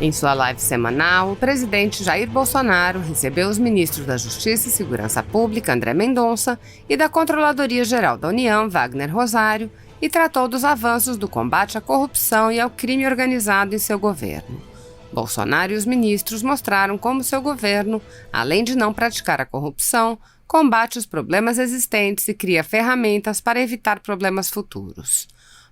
Em sua live semanal, o presidente Jair Bolsonaro recebeu os ministros da Justiça e Segurança Pública, André Mendonça, e da Controladoria Geral da União, Wagner Rosário, e tratou dos avanços do combate à corrupção e ao crime organizado em seu governo. Bolsonaro e os ministros mostraram como seu governo, além de não praticar a corrupção, combate os problemas existentes e cria ferramentas para evitar problemas futuros.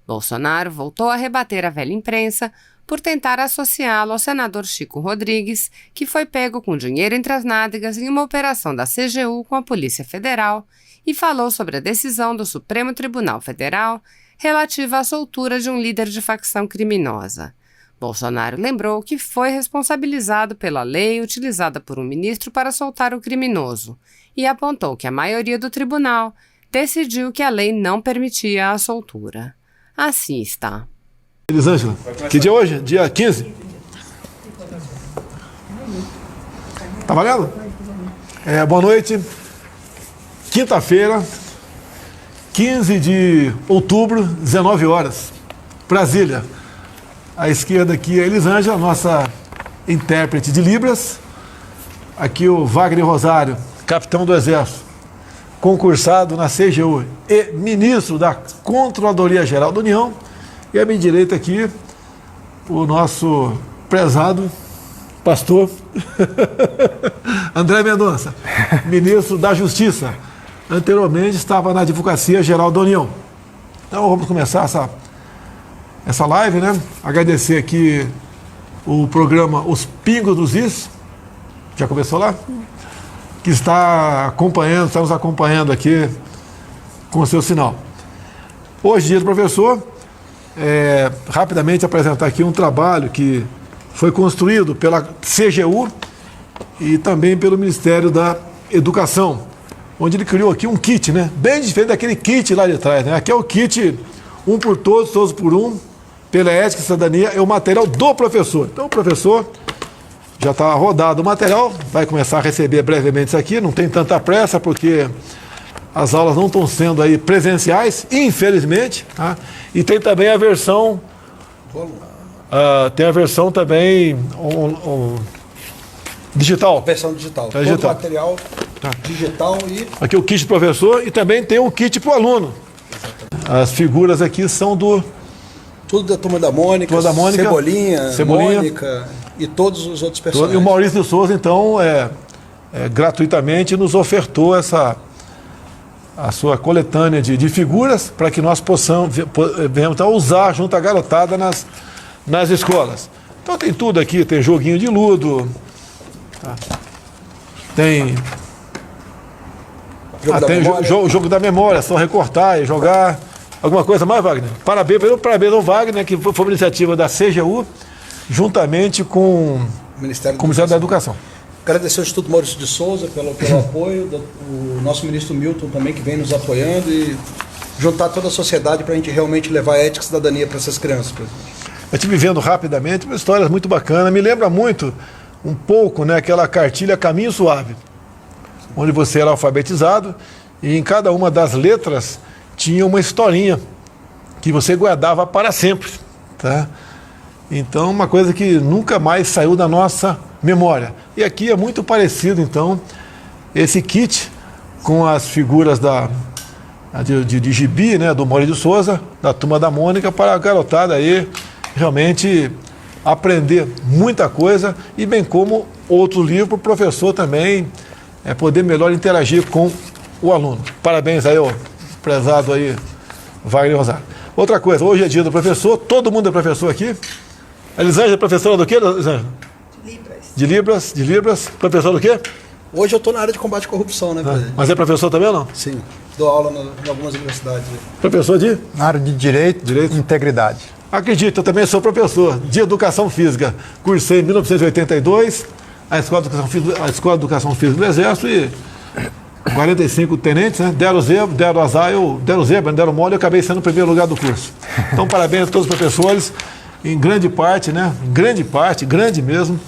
Bolsonaro voltou a rebater a velha imprensa por tentar associá-lo ao senador Chico Rodrigues, que foi pego com dinheiro entre as nádegas em uma operação da CGU com a Polícia Federal, e falou sobre a decisão do Supremo Tribunal Federal relativa à soltura de um líder de facção criminosa. Bolsonaro lembrou que foi responsabilizado pela lei utilizada por um ministro para soltar o criminoso e apontou que a maioria do tribunal decidiu que a lei não permitia a soltura. Assim está. Elisângela, que dia é hoje? Dia 15? Tá valendo? Boa noite. Quinta-feira, 15 de outubro, 19 horas. Brasília. À esquerda aqui é a Elisângela, nossa intérprete de Libras. Aqui o Wagner Rosário, capitão do Exército, concursado na CGU e ministro da Controladoria Geral da União. E à minha direita aqui, o nosso prezado pastor André Mendonça, ministro da Justiça. Anteriormente estava na Advocacia Geral da União. Então vamos começar essa live, né? Agradecer aqui o programa Os Pingos dos Is. Já começou lá? Que está nos acompanhando aqui com o seu sinal. Hoje, dia do professor. Rapidamente apresentar aqui um trabalho que foi construído pela CGU e também pelo Ministério da Educação, onde ele criou aqui um kit, né? Bem diferente daquele kit lá de trás, né? Aqui é o kit um por todos, todos por um, pela ética e cidadania, é o material do professor. Então o professor já está rodado o material, vai começar a receber brevemente isso aqui, não tem tanta pressa porque as aulas não estão sendo aí presenciais, infelizmente, tá? E tem também a versão, também digital. Versão digital. Todo digital. Material digital e... Aqui o kit pro professor e também tem um kit para o aluno. Exatamente. As figuras aqui são tudo da Turma da Mônica, Cebolinha, Mônica e todos os outros personagens. E o Maurício de Souza, então, gratuitamente nos ofertou a sua coletânea de figuras para que nós possamos usar junto à garotada nas escolas. Então tem tudo aqui, tem joguinho de ludo, tá? Tem jogo da memória, só recortar e jogar. Alguma coisa mais, Wagner? Parabéns ao Wagner, que foi uma iniciativa da CGU, juntamente com o Ministério da Educação. Agradecer ao Instituto Maurício de Souza pelo apoio, o nosso ministro Milton também, que vem nos apoiando, e juntar toda a sociedade para a gente realmente levar ética e cidadania para essas crianças, presidente. Eu estive vendo rapidamente uma história muito bacana, me lembra muito, um pouco, né, aquela cartilha Caminho Suave, onde você era alfabetizado e em cada uma das letras tinha uma historinha que você guardava para sempre, tá? Então, uma coisa que nunca mais saiu da nossa memória. E aqui é muito parecido, então, esse kit com as figuras de gibi, né, do Maurício de Souza, da Turma da Mônica, para a garotada aí realmente aprender muita coisa e bem como outro livro para o professor também poder melhor interagir com o aluno. Parabéns aí, ó, prezado aí, Wagner Rosário. Outra coisa, hoje é dia do professor, todo mundo é professor aqui. A Elisângela é professora do quê, Elisângela? De Libras. Professor do quê? Hoje eu estou na área de combate à corrupção, né, presidente? Mas é professor também ou não? Sim, dou aula em algumas universidades. Professor de? Na área de Direito e Integridade. Acredito, eu também sou professor de Educação Física. Cursei em 1982, a Escola de Educação Física do Exército e 45 tenentes, né? Deram azar, deram mole, eu acabei sendo o primeiro lugar do curso. Então, parabéns a todos os professores. Em grande parte, né? Grande mesmo,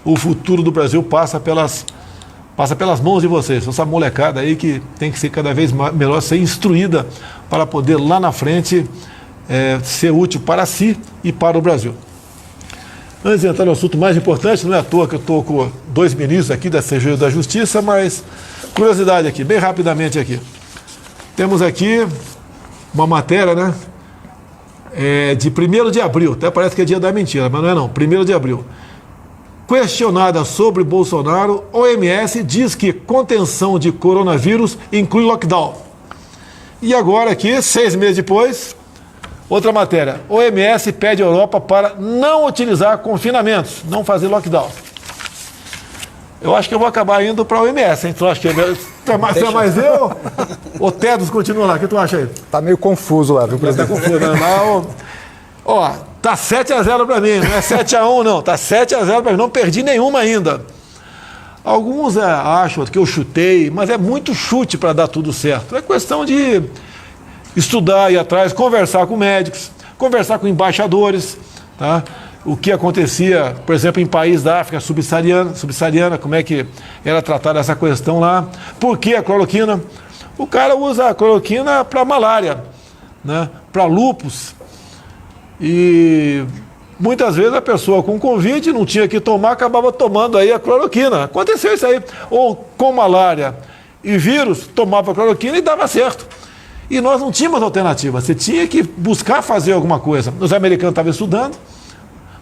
o futuro do Brasil passa pelas mãos de vocês. Essa molecada aí que tem que ser cada vez melhor, ser instruída para poder lá na frente ser útil para si e para o Brasil. Antes de entrar no assunto mais importante, não é à toa que eu estou com 2 ministros aqui da CGU e da Justiça, mas curiosidade aqui, bem rapidamente aqui. Temos aqui uma matéria, né? De 1º de abril, até parece que é dia da mentira, mas não é não, 1º de abril. Questionada sobre Bolsonaro, OMS diz que contenção de coronavírus inclui lockdown. E agora aqui, 6 meses depois, outra matéria. OMS pede à Europa para não utilizar confinamentos, não fazer lockdown. Eu acho que eu vou acabar indo para a OMS, hein? Tu acha que é mais eu? O Tedros continua lá, o que tu acha aí? Tá meio confuso lá, viu, presidente? Tá confuso, né? Ó, tá 7-0 para mim, não é 7-1 não, tá 7-0 para mim, não perdi nenhuma ainda. Alguns acham que eu chutei, mas é muito chute para dar tudo certo. É questão de estudar, ir atrás, conversar com médicos, conversar com embaixadores, tá? O que acontecia, por exemplo, em países da África subsaariana, como é que era tratada essa questão lá. Por que a cloroquina? O cara usa a cloroquina para malária, né? Para lúpus. E muitas vezes a pessoa com Covid não tinha que tomar, acabava tomando aí a cloroquina. Aconteceu isso aí. Ou com malária e vírus, tomava a cloroquina e dava certo. E nós não tínhamos alternativa. Você tinha que buscar fazer alguma coisa. Os americanos estavam estudando,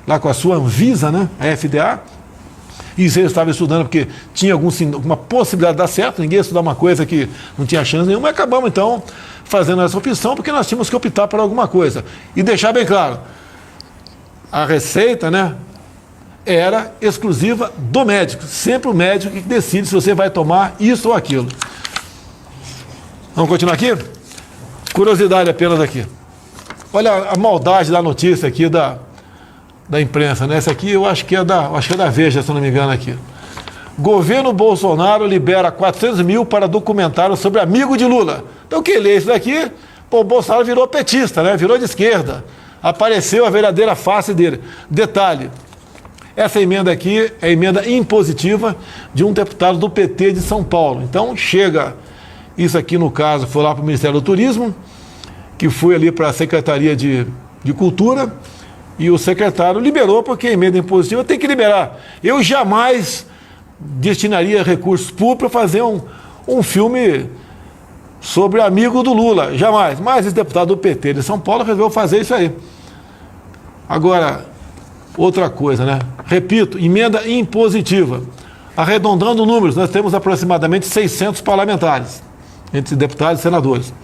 lá com a sua Anvisa, né, a FDA, e eles estavam estudando porque tinha alguma possibilidade de dar certo, ninguém ia estudar uma coisa que não tinha chance nenhuma, e acabamos então fazendo essa opção, porque nós tínhamos que optar por alguma coisa. E deixar bem claro, a receita, né, era exclusiva do médico, sempre o médico que decide se você vai tomar isso ou aquilo. Vamos continuar aqui? Curiosidade apenas aqui. Olha a maldade da notícia aqui da imprensa, né? Essa aqui eu acho que é da Veja, se eu não me engano aqui. Governo Bolsonaro libera 400 mil para documentário sobre amigo de Lula. Então quem lê isso daqui, pô, o Bolsonaro virou petista, né? Virou de esquerda. Apareceu a verdadeira face dele. Detalhe, essa emenda aqui é a emenda impositiva de um deputado do PT de São Paulo. Então chega, isso aqui no caso foi lá para o Ministério do Turismo, que foi ali para a Secretaria de Cultura, e o secretário liberou, porque a emenda impositiva tem que liberar. Eu jamais destinaria recursos públicos para fazer um filme sobre amigo do Lula, jamais. Mas esse deputado do PT de São Paulo resolveu fazer isso aí. Agora, outra coisa, né? Repito, emenda impositiva. Arredondando números, nós temos aproximadamente 600 parlamentares, entre deputados e senadores.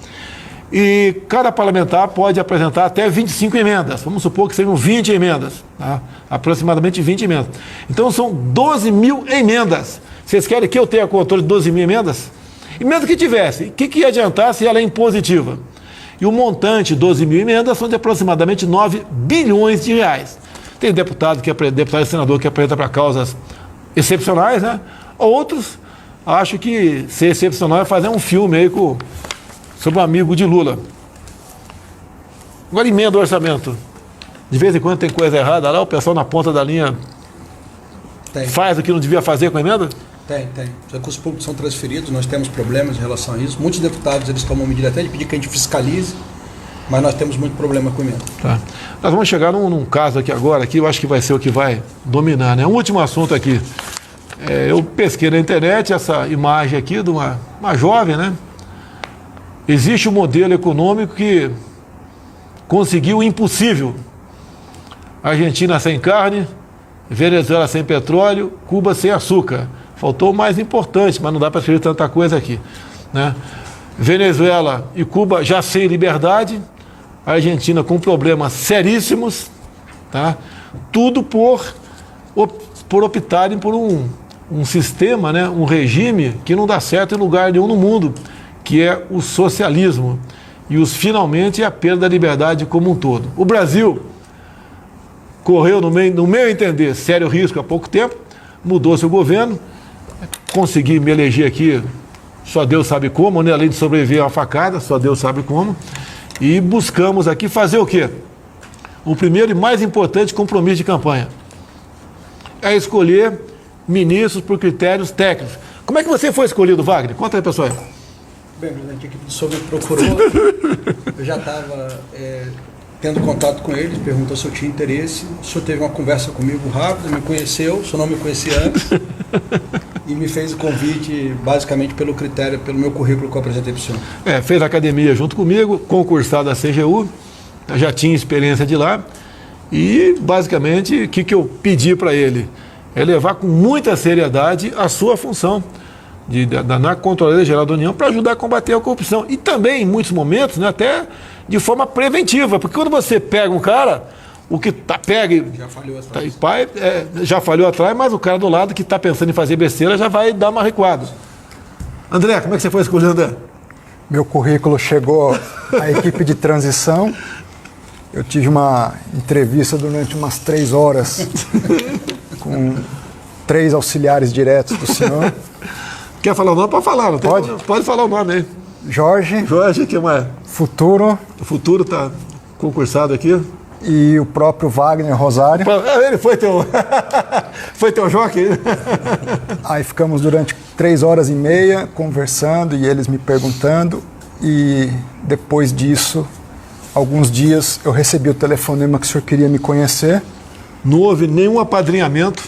E cada parlamentar pode apresentar até 25 emendas. Vamos supor que sejam 20 emendas, tá? Aproximadamente 20 emendas. Então são 12 mil emendas. Vocês querem que eu tenha controle de 12 mil emendas? E mesmo que tivesse, o que ia adiantar se ela é impositiva? E o montante de 12 mil emendas são de aproximadamente 9 bilhões de reais. Tem deputado e senador que apresenta para causas excepcionais, né? Outros acham que ser excepcional é fazer um filme aí sobre um amigo de Lula. Agora emenda o orçamento. De vez em quando tem coisa errada lá, o pessoal na ponta da linha faz o que não devia fazer com a emenda? Tem. Os recursos públicos são transferidos, nós temos problemas em relação a isso. Muitos deputados eles tomam medida até de pedir que a gente fiscalize, mas nós temos muito problema com emenda. Tá. Nós vamos chegar num caso aqui agora, que eu acho que vai ser o que vai dominar, né? Um último assunto aqui. Eu pesquei na internet essa imagem aqui de uma jovem, né? Existe um modelo econômico que conseguiu o impossível. Argentina sem carne, Venezuela sem petróleo, Cuba sem açúcar. Faltou o mais importante, mas não dá para escrever tanta coisa aqui, né? Venezuela e Cuba já sem liberdade, a Argentina com problemas seríssimos, tá? Tudo por optarem por um sistema, né? Um regime que não dá certo em lugar nenhum no mundo, que é o socialismo, e finalmente a perda da liberdade como um todo. O Brasil correu, no meu entender, sério risco há pouco tempo, mudou seu governo, consegui me eleger aqui, só Deus sabe como, né? Além de sobreviver a uma facada, só Deus sabe como, e buscamos aqui fazer o quê? O primeiro e mais importante compromisso de campanha é escolher ministros por critérios técnicos. Como é que você foi escolhido, Wagner? Conta aí, pessoal. Bem, presidente, a equipe do Sobre procurou. Eu já estava tendo contato com ele, perguntou se eu tinha interesse. O senhor teve uma conversa comigo rápida, me conheceu, o senhor não me conhecia antes, e me fez o convite basicamente pelo critério, pelo meu currículo que eu apresentei para o senhor. Fez academia junto comigo, concursado da CGU, já tinha experiência de lá, e basicamente o que eu pedi para ele? É levar com muita seriedade a sua função na Controladoria Geral da União para ajudar a combater a corrupção. E também, em muitos momentos, né, até de forma preventiva, porque quando você pega um cara, o que Já falhou atrás. Já falhou atrás, mas o cara do lado que está pensando em fazer besteira já vai dar uma recuada. André, como é que você foi escolher, André? Meu currículo chegou à equipe de transição. Eu tive uma entrevista durante umas 3 horas com 3 auxiliares diretos do senhor. Quer falar o nome? Pode falar. Não tem Pode? problema. Pode falar o nome aí. Jorge, que mais? Futuro O Futuro está concursado aqui. e o próprio Wagner Rosário. Ele foi teu... foi teu jockey? Aí ficamos durante 3 horas e meia conversando e eles me perguntando. E depois disso, alguns dias, eu recebi o telefonema que o senhor queria me conhecer. Não houve nenhum apadrinhamento.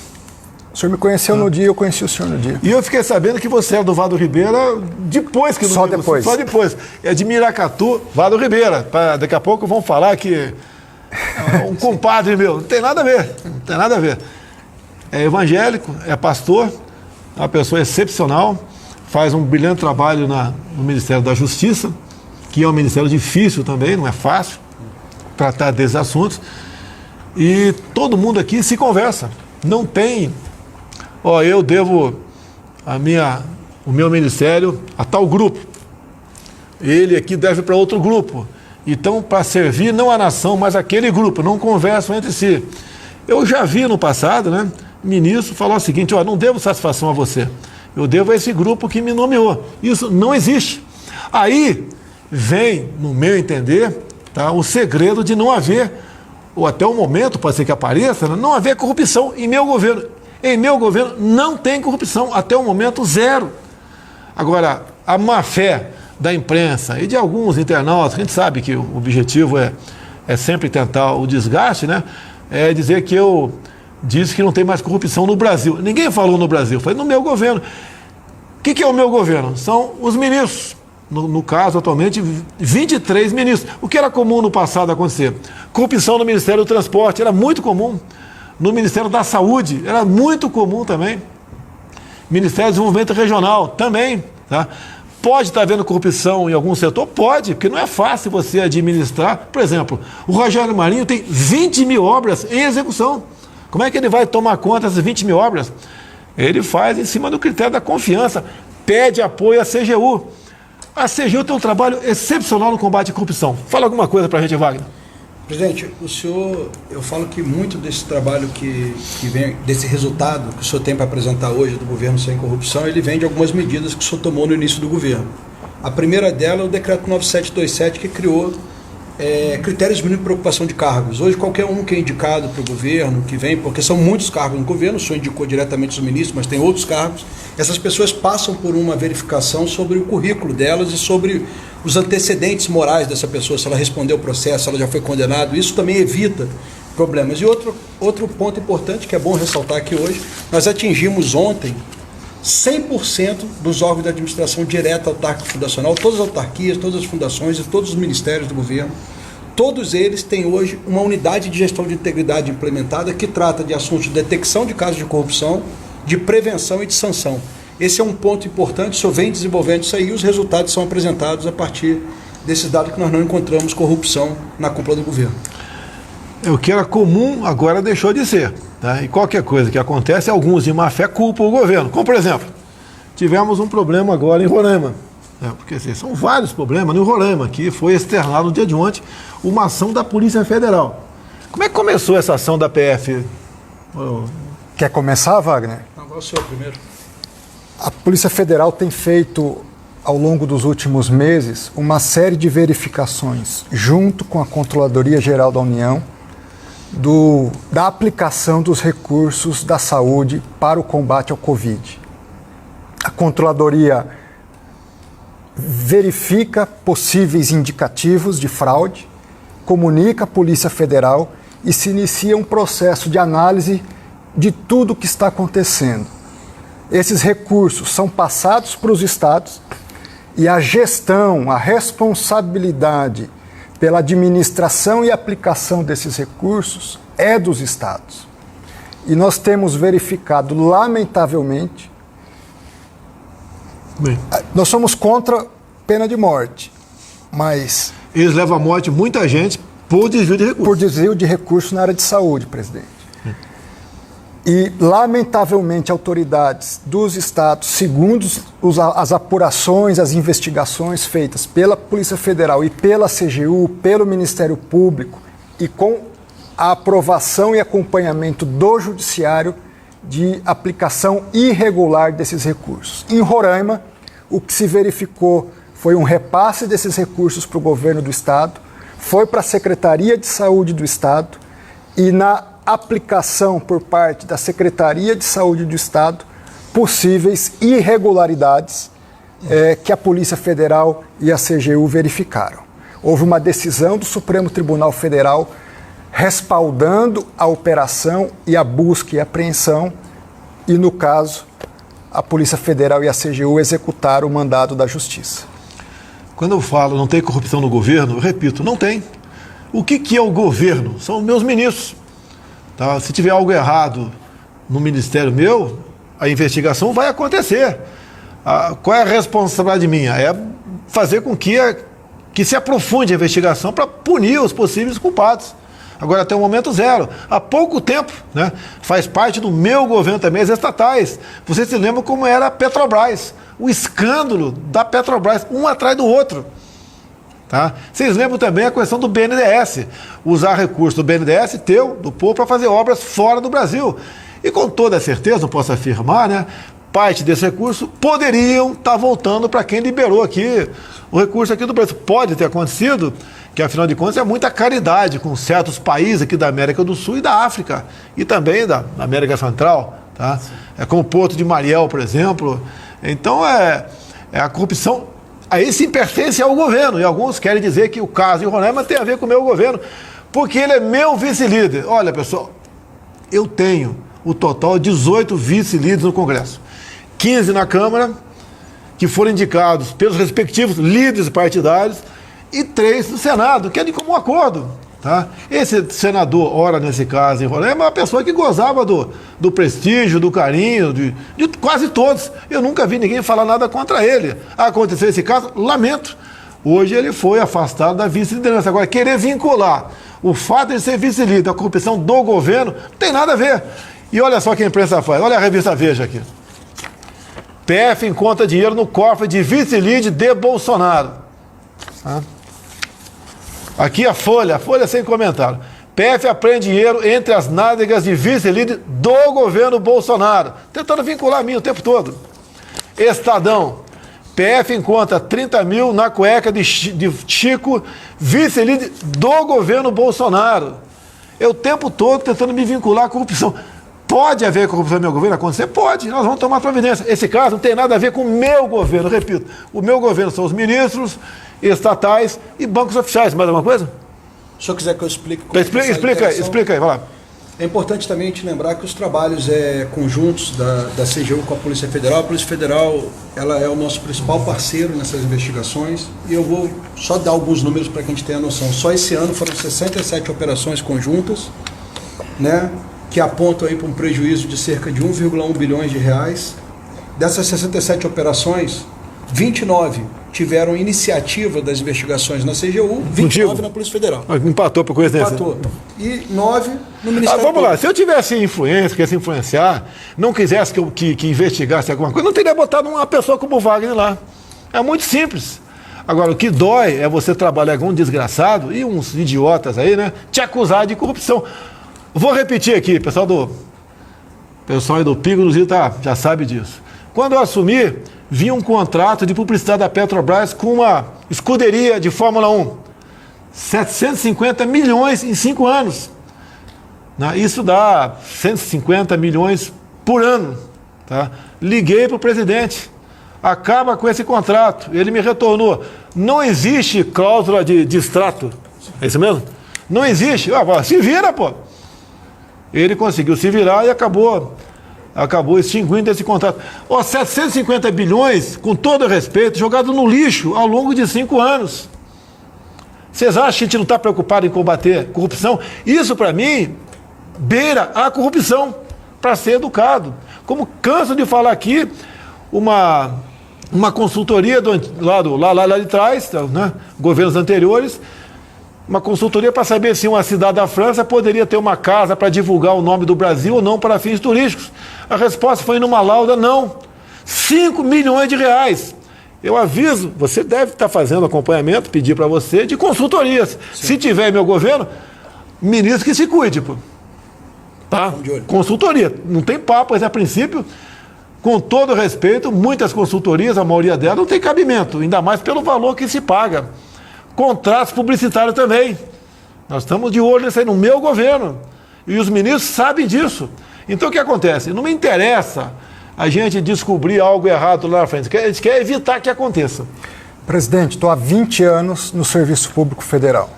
O senhor me conheceu no dia, eu conheci o senhor no dia. E eu fiquei sabendo que você era do Vado Ribeira depois que... Só depois. Só depois. É de Miracatu, Vado Ribeira. Daqui a pouco vão falar que um compadre meu. Não tem nada a ver. Não tem nada a ver. É evangélico, é pastor, é uma pessoa excepcional, faz um brilhante trabalho no Ministério da Justiça, que é um ministério difícil também, não é fácil tratar desses assuntos. E todo mundo aqui se conversa. Não tem... eu devo o meu ministério a tal grupo. Ele aqui deve para outro grupo. Então, para servir não a nação, mas aquele grupo, não conversam entre si. Eu já vi no passado, né? O ministro falou o seguinte: não devo satisfação a você, eu devo a esse grupo que me nomeou. Isso não existe. Aí vem, no meu entender, tá, o segredo de não haver, ou até o momento, pode ser que apareça, né, não haver corrupção em meu governo. Em meu governo não tem corrupção, até o momento 0. Agora, a má-fé da imprensa e de alguns internautas, a gente sabe que o objetivo é sempre tentar o desgaste, né? É dizer que eu disse que não tem mais corrupção no Brasil. Ninguém falou no Brasil, falei no meu governo. O que é o meu governo? São os ministros. No caso, atualmente, 23 ministros. O que era comum no passado acontecer? Corrupção no Ministério do Transporte era muito comum. No Ministério da Saúde, era muito comum também. Ministério do Desenvolvimento Regional, também. Tá? Pode estar havendo corrupção em algum setor? Pode, porque não é fácil você administrar. Por exemplo, o Rogério Marinho tem 20 mil obras em execução. Como é que ele vai tomar conta dessas 20 mil obras? Ele faz em cima do critério da confiança, pede apoio à CGU. A CGU tem um trabalho excepcional no combate à corrupção. Fala alguma coisa para a gente, Wagner. Presidente, eu falo que muito desse trabalho que vem, desse resultado que o senhor tem para apresentar hoje do governo sem corrupção, ele vem de algumas medidas que o senhor tomou no início do governo. A primeira dela é o decreto 9727, que criou critérios mínimos de preocupação de cargos. Hoje, qualquer um que é indicado para o governo, que vem, porque são muitos cargos no governo, o senhor indicou diretamente os ministros, mas tem outros cargos, essas pessoas passam por uma verificação sobre o currículo delas e sobre os antecedentes morais dessa pessoa, se ela respondeu o processo, se ela já foi condenada. Isso também evita problemas. E outro ponto importante, que é bom ressaltar aqui hoje, nós atingimos ontem 100% dos órgãos de administração direta autárquica fundacional, todas as autarquias, todas as fundações e todos os ministérios do governo, todos eles têm hoje uma unidade de gestão de integridade implementada que trata de assuntos de detecção de casos de corrupção, de prevenção e de sanção. Esse é um ponto importante, o senhor vem desenvolvendo isso aí e os resultados são apresentados a partir desses dados que nós não encontramos corrupção na cúpula do governo. O que era comum agora deixou de ser. Tá? E qualquer coisa que acontece, alguns de má fé culpam o governo. Como, por exemplo, tivemos um problema agora em Roraima. Porque assim, são vários problemas no Roraima, que foi externado no dia de ontem uma ação da Polícia Federal. Como é que começou essa ação da PF? Quer começar, Wagner? Agora o senhor primeiro. A Polícia Federal tem feito, ao longo dos últimos meses, uma série de verificações, junto com a Controladoria Geral da União, da aplicação dos recursos da saúde para o combate ao Covid. A Controladoria verifica possíveis indicativos de fraude comunica à Polícia Federal e se inicia um processo de análise de tudo o que está acontecendo. Esses recursos são passados para os estados e a gestão, a responsabilidade pela administração e aplicação desses recursos é dos estados. E nós temos verificado, lamentavelmente, nós somos contra pena de morte, mas... Eles levam à morte muita gente por desvio de recursos. Por desvio de recursos na área de saúde, presidente. E, lamentavelmente, autoridades dos estados, segundo as apurações, as investigações feitas pela Polícia Federal e pela CGU, pelo Ministério Público, e com a aprovação e acompanhamento do Judiciário de aplicação irregular desses recursos. Em Roraima, o que se verificou foi um repasse desses recursos para o governo do estado, foi para a Secretaria de Saúde do estado e na aplicação por parte da Secretaria de Saúde do Estado possíveis irregularidades que a Polícia Federal e a CGU verificaram. Houve uma decisão do Supremo Tribunal Federal respaldando a operação e a busca e apreensão e, no caso, a Polícia Federal e a CGU executaram o mandado da Justiça. Quando eu falo não tem corrupção no governo, eu repito, não tem. O que é o governo? São meus ministros. Tá? Se tiver algo errado no ministério meu, a investigação vai acontecer. Qual é a responsabilidade minha? É fazer com que se aprofunde a investigação para punir os possíveis culpados. Agora, até o momento zero. Há pouco tempo, né, faz parte do meu governo também, as estatais. Você se lembra como era a Petrobras? O escândalo da Petrobras, um atrás do outro. Tá? Vocês lembram também a questão do BNDES, usar recursos do BNDES, do povo, para fazer obras fora do Brasil. E com toda certeza, não posso afirmar, né, parte desse recurso poderiam estar voltando para quem liberou aqui o recurso aqui do Brasil. Pode ter acontecido, que afinal de contas é muita caridade com certos países aqui da América do Sul e da África, e também da América Central. Tá? É como o Porto de Mariel, por exemplo. Então, a corrupção... Aí sim pertence ao governo, e alguns querem dizer que o caso de Roraima tem a ver com o meu governo, porque ele é meu vice-líder. Olha, pessoal, eu tenho o total de 18 vice-líderes no Congresso, 15 na Câmara, que foram indicados pelos respectivos líderes partidários, e 3 no Senado, que é de comum acordo. Tá? Esse senador, ora nesse caso em Roraima, é uma pessoa que gozava do prestígio, do carinho, de quase todos. Eu nunca vi ninguém falar nada contra ele. Aconteceu esse caso, lamento. Hoje ele foi afastado da vice-liderança. Agora, querer vincular o fato de ser vice-líder à corrupção do governo, não tem nada a ver. E olha só o que a imprensa faz. Olha a revista Veja aqui. PF encontra dinheiro no cofre de vice-líder de Bolsonaro. Tá? Aqui a Folha sem comentário. PF apreende dinheiro entre as nádegas de vice-líder do governo Bolsonaro. Tentando vincular a mim o tempo todo. Estadão. PF encontra 30 mil na cueca de Chico, vice-líder do governo Bolsonaro. Eu o tempo todo tentando me vincular à corrupção. Pode haver corrupção no meu governo? Acontecer? Pode. Nós vamos tomar providência. Esse caso não tem nada a ver com o meu governo. Repito, o meu governo são os ministros, estatais e bancos oficiais. Mais alguma coisa? Se o senhor quiser que eu explique... Explica aí, vai lá. É importante também te lembrar que os trabalhos conjuntos da CGU com a Polícia Federal, ela é o nosso principal parceiro nessas investigações, e eu vou só dar alguns números para que a gente tenha noção. Só esse ano foram 67 operações conjuntas, né, que apontam aí para um prejuízo de cerca de 1,1 bilhões de reais. Dessas 67 operações, 29 tiveram iniciativa das investigações na CGU, 29 na Polícia Federal. Empatou por coincidência. Empatou. E 9 no Ministério Vamos lá, se eu tivesse influência, quisesse influenciar, não quisesse que investigasse alguma coisa, não teria botado uma pessoa como o Wagner lá. É muito simples. Agora, o que dói é você trabalhar com um desgraçado e uns idiotas aí, né, te acusar de corrupção. Vou repetir aqui, pessoal aí do Pico do Rio já sabe disso. Quando eu assumi, vinha um contrato de publicidade da Petrobras com uma escuderia de Fórmula 1. 750 milhões em 5 anos. Isso dá 150 milhões por ano. Tá? Liguei para o presidente. Acaba com esse contrato. Ele me retornou. Não existe cláusula de distrato. É isso mesmo? Não existe. Se vira, pô. Ele conseguiu se virar e acabou extinguindo esse contrato. 750 bilhões, com todo respeito, jogado no lixo ao longo de 5 anos. Vocês acham que a gente não está preocupado em combater corrupção? Isso, para mim, beira a corrupção, para ser educado. Como canso de falar aqui, uma consultoria lá de trás, né, governos anteriores, uma consultoria para saber se uma cidade da França poderia ter uma casa para divulgar o nome do Brasil ou não para fins turísticos. A resposta foi numa lauda, não. 5 milhões de reais. Eu aviso, você deve estar fazendo acompanhamento, pedir para você, de consultorias. Sim. Se tiver meu governo, ministro que se cuide, pô. Tá? Consultoria. Não tem papo, mas a princípio, com todo respeito, muitas consultorias, a maioria delas, não tem cabimento, ainda mais pelo valor que se paga. Contratos publicitários também. Nós estamos de olho nisso aí no meu governo. E os ministros sabem disso. Então o que acontece? Não me interessa a gente descobrir algo errado lá na frente. A gente quer evitar que aconteça. Presidente, estou há 20 anos no Serviço Público Federal.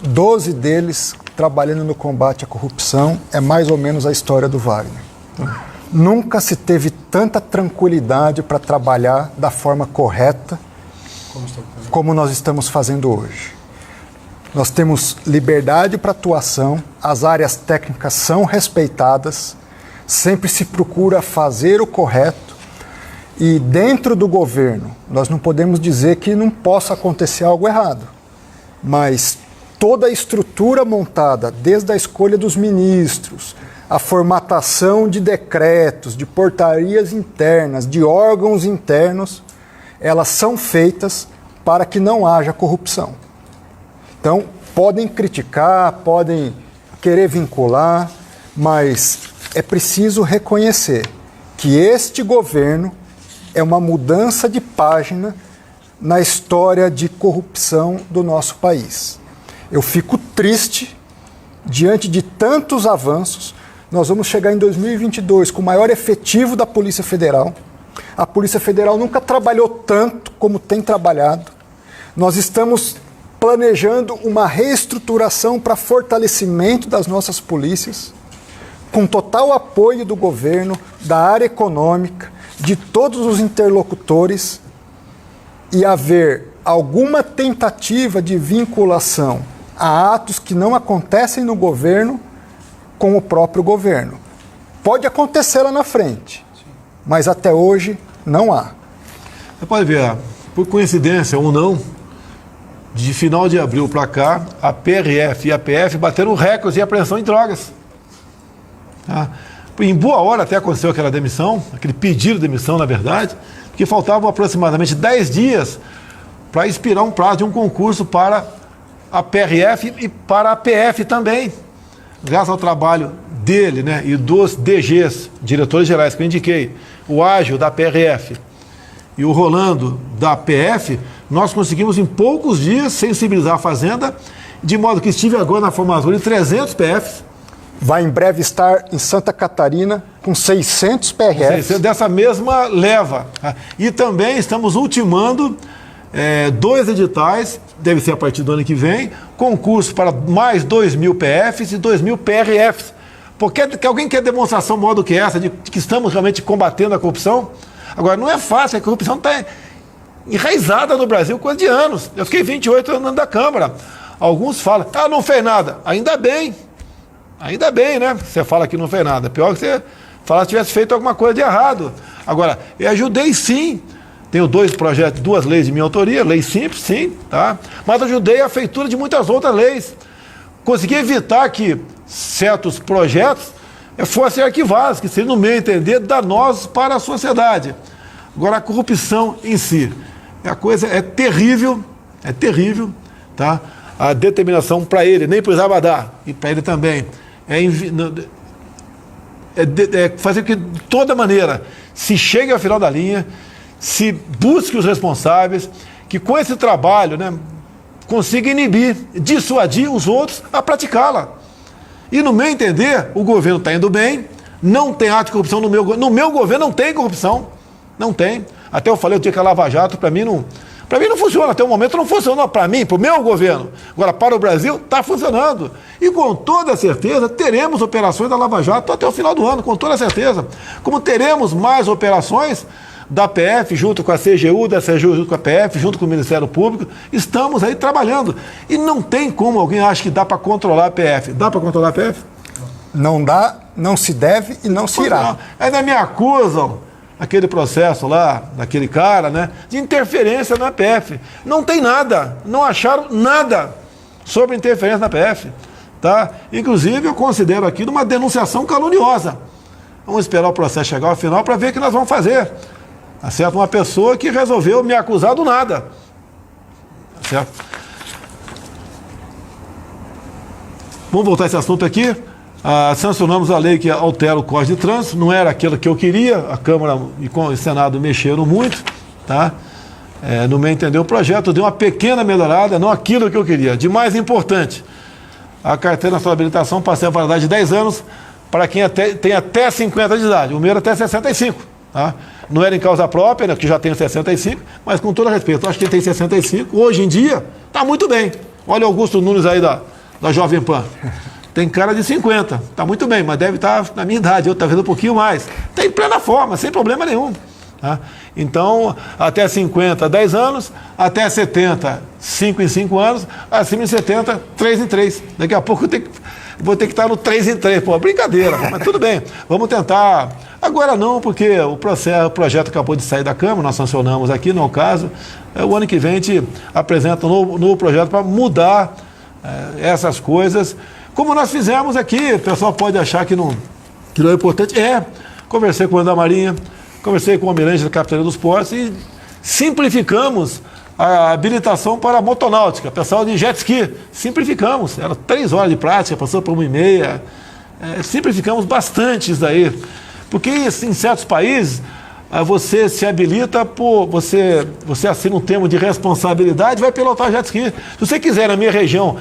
12 deles trabalhando no combate à corrupção. É mais ou menos a história do Wagner. Nunca se teve tanta tranquilidade para trabalhar da forma correta como nós estamos fazendo hoje. Nós temos liberdade para atuação, as áreas técnicas são respeitadas, sempre se procura fazer o correto e dentro do governo nós não podemos dizer que não possa acontecer algo errado, mas toda a estrutura montada, desde a escolha dos ministros, a formatação de decretos, de portarias internas, de órgãos internos, elas são feitas para que não haja corrupção. Então, podem criticar, podem querer vincular, mas é preciso reconhecer que este governo é uma mudança de página na história de corrupção do nosso país. Eu fico triste, diante de tantos avanços, nós vamos chegar em 2022 com o maior efetivo da Polícia Federal. A Polícia Federal nunca trabalhou tanto como tem trabalhado. Nós estamos planejando uma reestruturação para fortalecimento das nossas polícias, com total apoio do governo, da área econômica, de todos os interlocutores, e haver alguma tentativa de vinculação a atos que não acontecem no governo com o próprio governo. Pode acontecer lá na frente, mas até hoje não há. Você pode ver, por coincidência ou não, de final de abril para cá, a PRF e a PF bateram recordes de apreensão de drogas. Tá? Em boa hora até aconteceu aquela demissão, aquele pedido de demissão, na verdade, porque faltavam aproximadamente 10 dias para expirar um prazo de um concurso para a PRF e para a PF também. Graças ao trabalho dele, né, e dos DGs, diretores gerais, que eu indiquei, o Ágil da PRF e o Rolando da PF, nós conseguimos em poucos dias sensibilizar a Fazenda, de modo que estive agora na formatura de 300 PFs. Vai em breve estar em Santa Catarina com 600 PRFs. Dessa mesma leva. E também estamos ultimando 2 editais, deve ser a partir do ano que vem, concurso para mais 2.000 PFs e 2.000 PRFs. Porque que alguém quer demonstração maior do que essa, de que estamos realmente combatendo a corrupção? Agora, não é fácil, a corrupção está enraizada no Brasil coisa de anos. Eu fiquei 28 anos dentro da Câmara. Alguns falam, não fez nada. Ainda bem, né? Você fala que não fez nada. Pior que você falar que tivesse feito alguma coisa de errado. Agora, eu ajudei sim. Tenho 2 projetos, 2 leis de minha autoria, lei simples, sim, tá? Mas ajudei a feitura de muitas outras leis. Consegui evitar que certos projetos fossem arquivados, que seriam, no meu entender, danosos para a sociedade. Agora, a corrupção em si, a coisa é terrível, tá? A determinação para ele, nem precisava dar, e para ele também, fazer com que, de toda maneira, se chegue ao final da linha, se busque os responsáveis, que com esse trabalho, né, consiga inibir, dissuadir os outros a praticá-la. E, no meu entender, o governo está indo bem, não tem ato de corrupção no meu governo, não tem corrupção, não tem. Até eu falei o dia que a Lava Jato, para mim, Para mim não funciona, até o momento não funcionou para mim, para o meu governo. Agora, para o Brasil, está funcionando. E com toda certeza, teremos operações da Lava Jato até o final do ano, com toda certeza. Como teremos mais operações da PF, junto com a CGU, da CGU junto com a PF, junto com o Ministério Público, estamos aí trabalhando. E não tem como alguém acha que dá para controlar a PF. Dá para controlar a PF? Não dá, não se deve e não se irá. Ainda me acusam, aquele processo lá, daquele cara, né, de interferência na PF. Não tem nada, não acharam nada sobre interferência na PF. Tá? Inclusive, eu considero aquilo uma denunciação caluniosa. Vamos esperar o processo chegar ao final para ver o que nós vamos fazer. Tá certo? Uma pessoa que resolveu me acusar do nada. Tá certo? Vamos voltar a esse assunto aqui. Sancionamos a lei que altera o Código de Trânsito. Não era aquilo que eu queria. A Câmara e o Senado mexeram muito. Tá? No meu entender, o projeto deu uma pequena melhorada, não aquilo que eu queria. De mais importante, a carteira nacional de habilitação passou a validade de 10 anos para quem tem até 50 de idade. O meu era até 65. Tá? Não era em causa própria, né, que já tenho 65, mas com todo respeito, acho que ele tem 65, hoje em dia, está muito bem. Olha o Augusto Nunes aí da Jovem Pan. Tem cara de 50, está muito bem, mas deve estar na minha idade, eu talvez um pouquinho mais. Está em plena forma, sem problema nenhum. Tá? Então, até 50, 10 anos, até 70, 5 em 5 anos, acima de 70, 3 em 3. Daqui a pouco eu vou ter que estar no 3 em 3. Pô, brincadeira, mas tudo bem. Vamos tentar. Agora não, porque o projeto acabou de sair da Câmara, nós sancionamos aqui, não é o caso. O ano que vem a gente apresenta um novo projeto para mudar essas coisas. Como nós fizemos aqui, o pessoal pode achar que não é importante. Conversei com o da Marinha, conversei com o almirante da Capitania dos Portos e simplificamos a habilitação para a motonáutica, pessoal de jet ski, simplificamos, era 3 horas de prática, passou por 1h30, simplificamos bastante isso daí, porque em certos países você se habilita você assina um termo de responsabilidade e vai pilotar jet ski. Se você quiser na minha região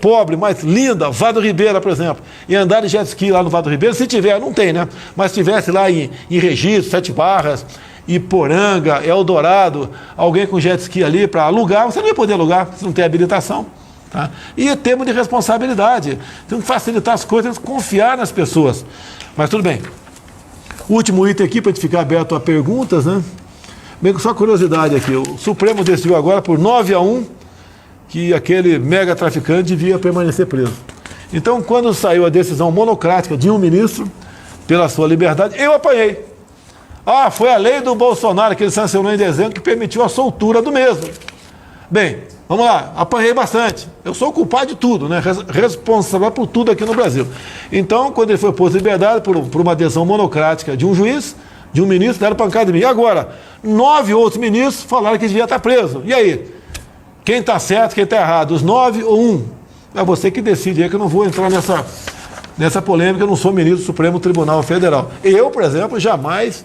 pobre, mas linda, Vado Ribeira, por exemplo, e andar de jet ski lá no Vado Ribeira, se tiver, não tem, né? Mas se tivesse lá em Registro, 7 Barras, Iporanga, Eldorado, alguém com jet ski ali para alugar, você não ia poder alugar, se não tem habilitação. Tá? E termo de responsabilidade. Tem que facilitar as coisas, confiar nas pessoas. Mas tudo bem. Último item aqui, para a gente ficar aberto a perguntas, né? Bem, só curiosidade aqui, o Supremo decidiu agora por 9-1 que aquele mega traficante devia permanecer preso. Então, quando saiu a decisão monocrática de um ministro, pela sua liberdade, eu apanhei. Foi a lei do Bolsonaro que ele sancionou em dezembro que permitiu a soltura do mesmo. Bem, vamos lá, apanhei bastante. Eu sou culpado de tudo, né? Responsável por tudo aqui no Brasil. Então, quando ele foi posto em liberdade por uma decisão monocrática de um juiz, de um ministro, deram pancada em mim. Agora, 9 outros ministros falaram que devia estar preso. E aí? Quem está certo, quem está errado? Os 9 ou 1? É você que decide aí, que eu não vou entrar nessa polêmica, eu não sou ministro do Supremo Tribunal Federal. Eu, por exemplo, jamais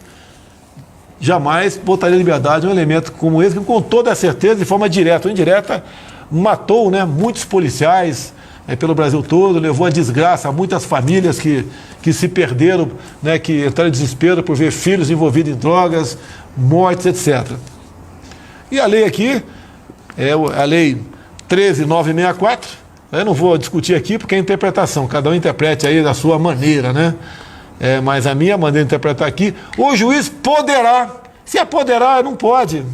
botaria em liberdade um elemento como esse, que com toda a certeza, de forma direta ou indireta, matou, né, muitos policiais pelo Brasil todo, levou a desgraça a muitas famílias que se perderam, né, que entraram em desespero por ver filhos envolvidos em drogas, mortes, etc. E a lei aqui, a lei 13.964, eu não vou discutir aqui porque é interpretação, cada um interprete aí da sua maneira, né? Mas a minha maneira de interpretar aqui, o juiz poderá, se apoderar, não pode.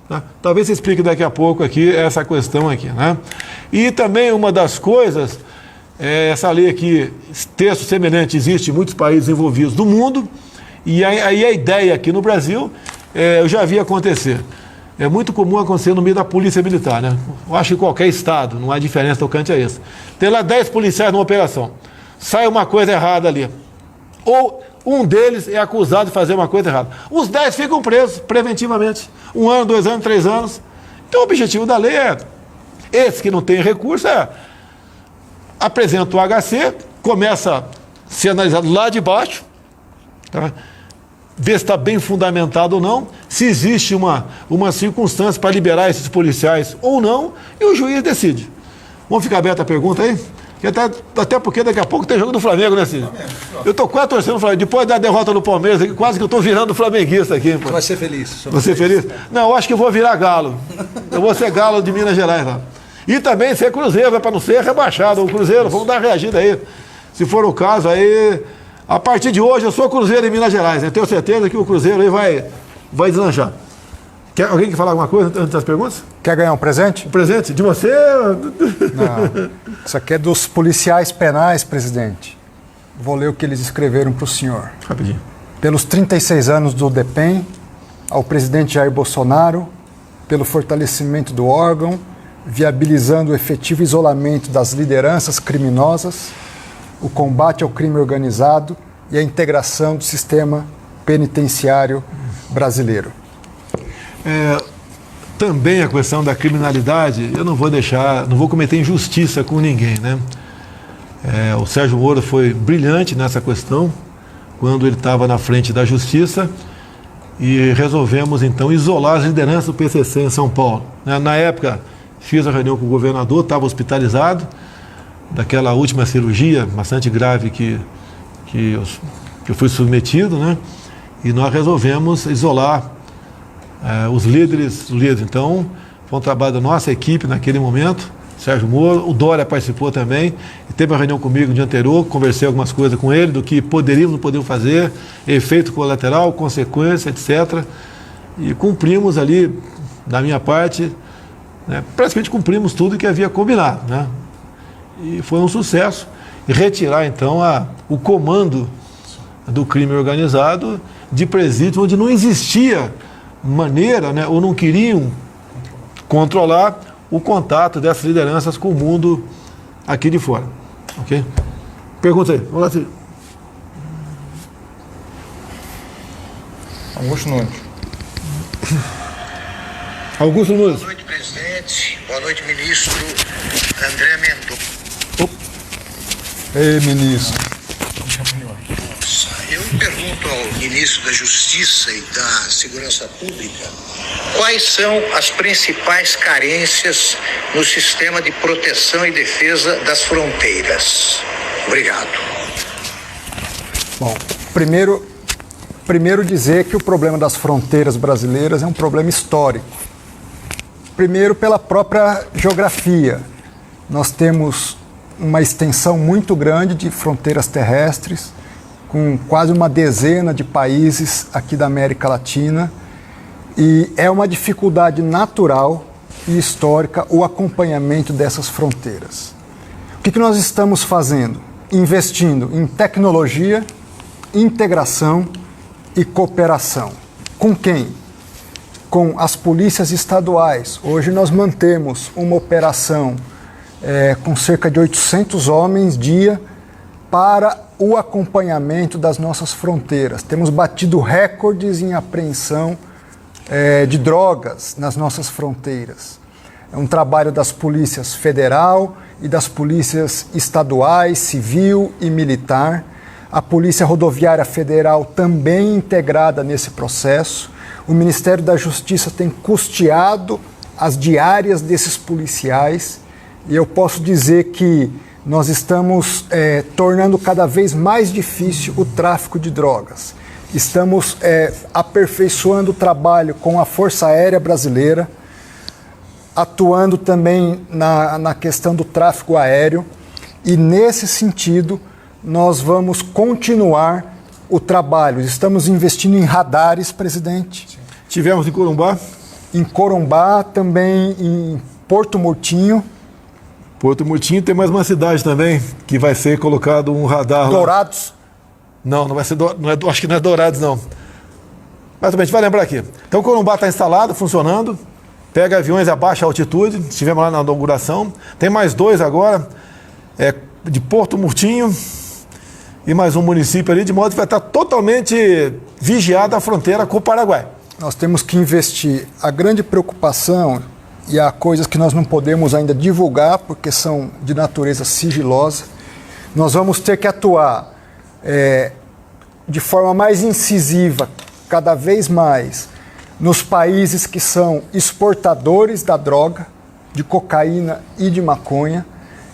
Tá? Talvez você explique daqui a pouco aqui essa questão aqui, né? E também uma das coisas, essa lei aqui, texto semelhante existe em muitos países envolvidos do mundo, e aí a ideia aqui no Brasil, eu já vi acontecer. É muito comum acontecer no meio da polícia militar, né? Eu acho que em qualquer estado, não há diferença tocante a isso. Tem lá 10 policiais numa operação, sai uma coisa errada ali. Ou um deles é acusado de fazer uma coisa errada. Os 10 ficam presos preventivamente. 1 ano, 2 anos, 3 anos. Então o objetivo da lei esse que não tem recurso, apresenta o HC, começa a ser analisado lá de baixo, tá? Ver se está bem fundamentado ou não, se existe uma circunstância para liberar esses policiais ou não, e o juiz decide. Vamos ficar aberto a pergunta aí? Até porque daqui a pouco tem jogo do Flamengo, né, Cid? Eu tô quase torcendo o Flamengo. Depois da derrota do Palmeiras, quase que eu tô virando flamenguista aqui. Pô. Vai ser feliz. Você feliz? Não, eu acho que eu vou virar galo. Eu vou ser galo de Minas Gerais lá. E também ser Cruzeiro, para não ser rebaixado. O Cruzeiro, vamos dar uma reagida aí. Se for o caso, aí... A partir de hoje, eu sou Cruzeiro em Minas Gerais. Eu tenho certeza que o Cruzeiro aí vai deslanchar. Alguém quer falar alguma coisa antes das perguntas? Quer ganhar um presente? Um presente? De você? Não. Isso aqui é dos policiais penais, presidente. Vou ler o que eles escreveram para o senhor. Rapidinho. Pelos 36 anos do DEPEN, ao presidente Jair Bolsonaro, pelo fortalecimento do órgão, viabilizando o efetivo isolamento das lideranças criminosas, o combate ao crime organizado e a integração do sistema penitenciário brasileiro. Também a questão da criminalidade, eu não vou cometer injustiça com ninguém, né? O Sérgio Moro foi brilhante nessa questão, quando ele estava na frente da Justiça, e resolvemos então isolar as lideranças do PCC em São Paulo. Na época, fiz a reunião com o governador, estava hospitalizado, daquela última cirurgia bastante grave que eu fui submetido, né? E nós resolvemos isolar os líderes. Então, foi um trabalho da nossa equipe naquele momento, Sérgio Moro, o Dória participou também, e teve uma reunião comigo no dia anterior, conversei algumas coisas com ele, do que poderíamos ou não podíamos fazer, efeito colateral, consequência, etc. E cumprimos ali, da minha parte, né, praticamente cumprimos tudo que havia combinado, né? E foi um sucesso. E retirar, então, o comando do crime organizado de presídio, onde não existia maneira, né, ou não queriam controlar o contato dessas lideranças com o mundo aqui de fora. Ok? Pergunta aí. Vamos lá, Cid. Augusto Nunes. Augusto Nunes. Boa noite, presidente. Boa noite, ministro André Mendonça. Ei, ministro. Eu pergunto ao ministro da Justiça e da Segurança Pública quais são as principais carências no sistema de proteção e defesa das fronteiras. Obrigado. Bom, primeiro dizer que o problema das fronteiras brasileiras é um problema histórico. Primeiro, pela própria geografia. Nós temos uma extensão muito grande de fronteiras terrestres, com quase uma dezena de países aqui da América Latina, e é uma dificuldade natural e histórica o acompanhamento dessas fronteiras. O que nós estamos fazendo? Investindo em tecnologia, integração e cooperação. Com quem? Com as polícias estaduais. Hoje nós mantemos uma operação com cerca de 800 homens dia para o acompanhamento das nossas fronteiras. Temos batido recordes em apreensão de drogas nas nossas fronteiras. É um trabalho das polícias federal e das polícias estaduais, civil e militar. A Polícia Rodoviária Federal também integrada nesse processo. O Ministério da Justiça tem custeado as diárias desses policiais, e eu posso dizer que nós estamos tornando cada vez mais difícil o tráfico de drogas. Estamos aperfeiçoando o trabalho com a Força Aérea Brasileira, atuando também na questão do tráfego aéreo, e nesse sentido nós vamos continuar o trabalho. Estamos investindo em radares, presidente. Tivemos em Corumbá. Em Corumbá, também em Porto Murtinho. Porto Murtinho tem mais uma cidade também, que vai ser colocado um radar. Dourados? Não vai ser, acho que não é Dourados, não. Mas também a gente vai lembrar aqui. Então, Corumbá está instalado, funcionando. Pega aviões a baixa altitude, estivemos lá na inauguração. Tem mais 2 agora, de Porto Murtinho e mais um município ali, de modo que vai estar totalmente vigiada a fronteira com o Paraguai. Nós temos que investir. A grande preocupação, e há coisas que nós não podemos ainda divulgar, porque são de natureza sigilosa, nós vamos ter que atuar de forma mais incisiva, cada vez mais, nos países que são exportadores da droga, de cocaína e de maconha.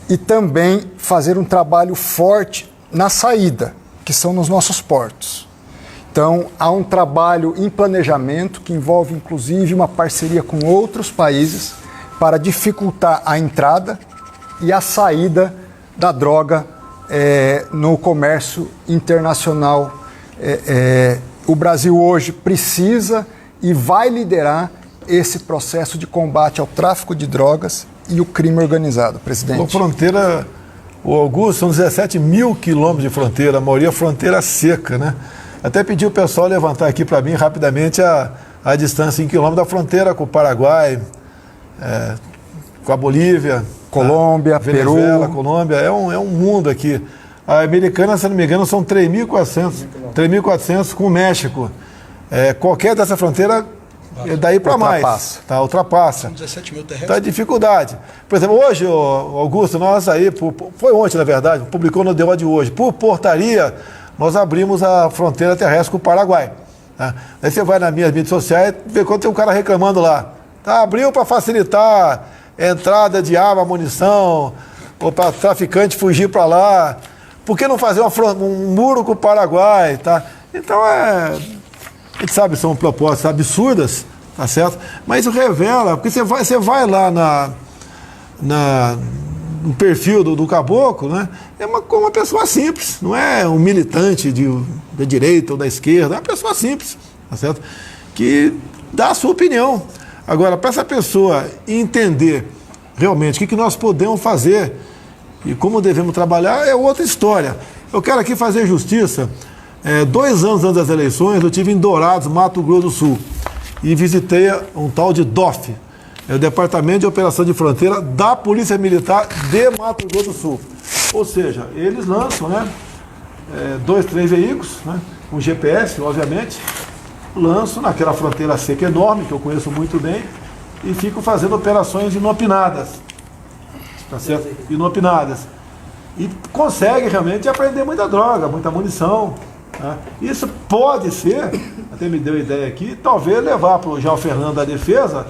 e também fazer um trabalho forte na saída, que são nos nossos portos. Então, há um trabalho em planejamento que envolve, inclusive, uma parceria com outros países para dificultar a entrada e a saída da droga no comércio internacional. O Brasil hoje precisa e vai liderar esse processo de combate ao tráfico de drogas e o crime organizado, presidente. A fronteira, o Augusto, são 17 mil quilômetros de fronteira, a maioria fronteira seca, né? Até pedi o pessoal levantar aqui para mim rapidamente a distância em quilômetros da fronteira com o Paraguai, com a Bolívia, Colômbia, Venezuela, Peru. Colômbia, é um mundo aqui. A americana, se não me engano, são 3.400 com o México. Qualquer dessa fronteira, daí para mais. Tá, ultrapassa. São 17 mil terrestres. Tá dificuldade. Por exemplo, hoje, Augusto, nós aí, foi ontem, na verdade, publicou no DO de hoje, por portaria, nós abrimos a fronteira terrestre com o Paraguai. Tá? Aí você vai nas minhas mídias sociais e vê quando tem um cara reclamando lá. Tá, abriu para facilitar a entrada de arma, munição, ou para traficante fugir para lá. Por que não fazer um muro com o Paraguai? Tá? Então, a gente sabe, são propostas absurdas, tá certo? Mas isso revela, porque você vai lá no perfil do caboclo, né? É uma pessoa simples, não é um militante da direita ou da esquerda, é uma pessoa simples, tá certo? Que dá a sua opinião. Agora, para essa pessoa entender realmente o que nós podemos fazer e como devemos trabalhar, é outra história. Eu quero aqui fazer justiça. 2 anos antes das eleições, eu estive em Dourados, Mato Grosso do Sul, e visitei um tal de DOF, o Departamento de Operação de Fronteira da Polícia Militar de Mato Grosso do Sul. Ou seja, eles lançam, né, 2, 3 veículos, né, com GPS, obviamente, lançam naquela fronteira seca enorme, que eu conheço muito bem, e ficam fazendo operações inopinadas, tá certo? Inopinadas. E consegue realmente apreender muita droga, muita munição. Tá? Isso pode ser, até me deu ideia aqui, talvez levar para o João Fernando da Defesa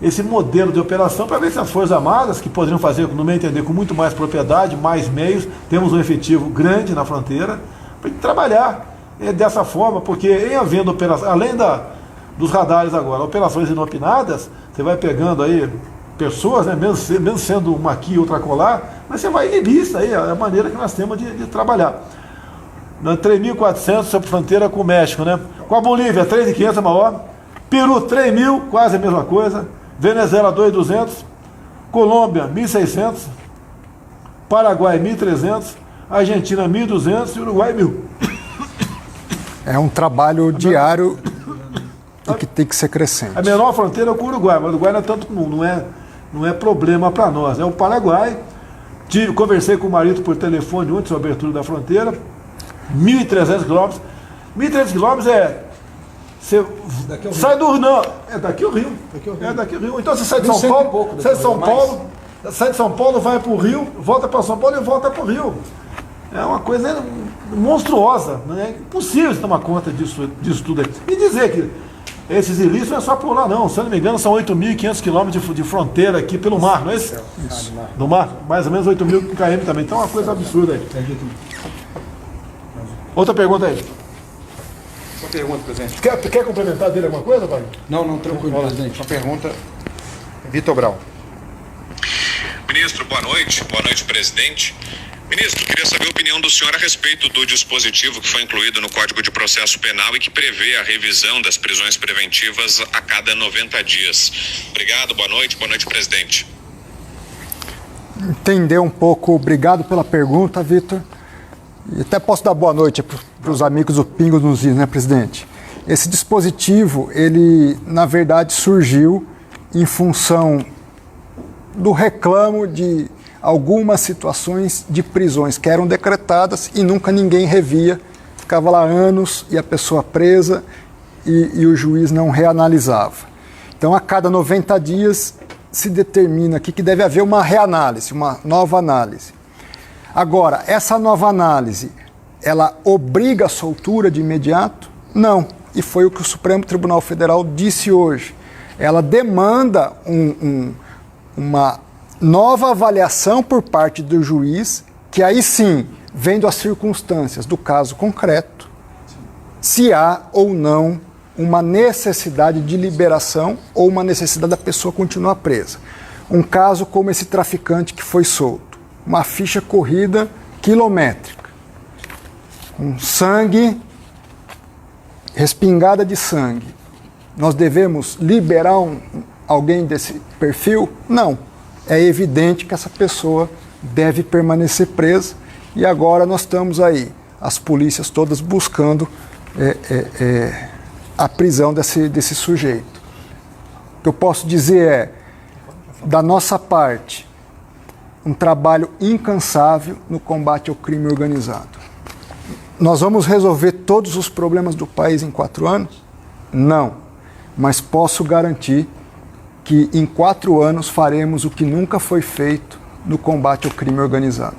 esse modelo de operação para ver se as Forças Armadas, que poderiam fazer, no meu entender, com muito mais propriedade, mais meios, temos um efetivo grande na fronteira, para trabalhar dessa forma, porque em havendo operação, além dos radares agora, operações inopinadas, você vai pegando aí pessoas, né, mesmo sendo uma aqui e outra colar, mas você vai inibir isso aí, é a maneira que nós temos de trabalhar. 3.400 sobre fronteira com o México, né? Com a Bolívia, 3.500 é maior. Peru, 3.000, quase a mesma coisa. Venezuela, 2.200. Colômbia, 1.600. Paraguai, 1.300. Argentina, 1.200. E Uruguai, 1.000. É um trabalho diário e que tem que ser crescente. A menor fronteira é com o Uruguai, mas o Uruguai não é tanto comum, não é problema para nós. É o Paraguai. Conversei com o marido por telefone ontem sobre a abertura da fronteira. 1.300 quilômetros. 1.300 quilômetros você sai do Rio. Não, é daqui o Rio. É daqui o Rio. Então você sai de São Paulo, sai de São Paulo, vai para o Rio, volta para São Paulo e volta para o Rio. É uma coisa monstruosa. É impossível você tomar conta disso tudo aí. E dizer que esses ilícitos não é só por lá, não. Se eu não me engano, são 8.500 quilômetros de fronteira aqui pelo mar, não é isso? Isso. Do mar, mais ou menos 8.000 km também. Então é uma coisa absurda aí. Outra pergunta aí. Uma pergunta, presidente. Quer complementar dele alguma coisa, pai? Não, tranquilo, presidente. Uma pergunta. Vitor Brau. Ministro, boa noite. Boa noite, presidente. Ministro, queria saber a opinião do senhor a respeito do dispositivo que foi incluído no Código de Processo Penal e que prevê a revisão das prisões preventivas a cada 90 dias. Obrigado, boa noite, presidente. Entender um pouco, obrigado pela pergunta, Vitor. E até posso dar boa noite para os amigos do Pingo nos Is, né, presidente? Esse dispositivo, ele, na verdade, surgiu em função do reclamo de algumas situações de prisões que eram decretadas e nunca ninguém revia. Ficava lá anos e a pessoa presa e o juiz não reanalisava. Então, a cada 90 dias se determina aqui que deve haver uma reanálise, uma nova análise. Agora, essa nova análise, ela obriga a soltura de imediato? Não. E foi o que o Supremo Tribunal Federal disse hoje. Ela demanda uma nova avaliação por parte do juiz, que aí sim, vendo as circunstâncias do caso concreto, se há ou não uma necessidade de liberação ou uma necessidade da pessoa continuar presa. Um caso como esse traficante que foi solto, uma ficha corrida quilométrica, com sangue, respingada de sangue. Nós devemos liberar alguém desse perfil? Não. É evidente que essa pessoa deve permanecer presa e agora nós estamos aí, as polícias todas buscando a prisão desse sujeito. O que eu posso dizer é, da nossa parte, um trabalho incansável no combate ao crime organizado. Nós vamos resolver todos os problemas do país em 4 anos? Não. Mas posso garantir que em 4 anos faremos o que nunca foi feito no combate ao crime organizado.